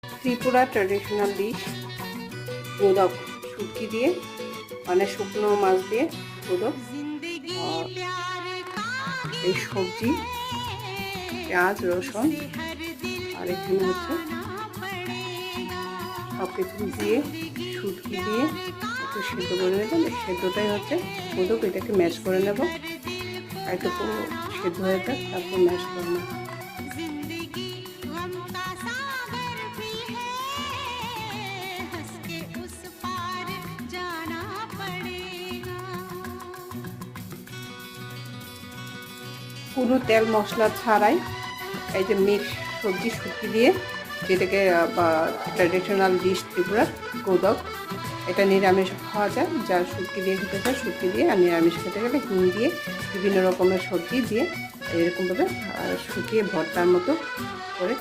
Tripura traditional dish modak, শুটকি দিয়ে মানে শুকনো মাছ দিয়ে মোদক। এই সবজি, পেঁয়াজ, রসুন আর এখানে হচ্ছে সব কিছু দিয়ে শুটকি দিয়ে একটু সেদ্ধ করে নেবেন। এই সেদ্ধটাই হচ্ছে মোদক। এটাকে ম্যাশ করে নেব, একটু সেদ্ধ হয়ে যাক, তারপর ম্যাশ করে নেব। কোনো তেল মশলা ছাড়াই এই যে মিক্স সবজি শুটকি দিয়ে, যেটাকে ট্র্যাডিশনাল ডিশ ত্রিপুরা মোদক, এটা নিরামিষ খাওয়া যায়। যার শুটকি দিয়ে খেতে চায় শুটকি দিয়ে, আর নিরামিষ খেতে গেলে হিং দিয়ে বিভিন্ন রকমের সবজি দিয়ে এরকমভাবে শুকিয়ে ভর্তার মতো করে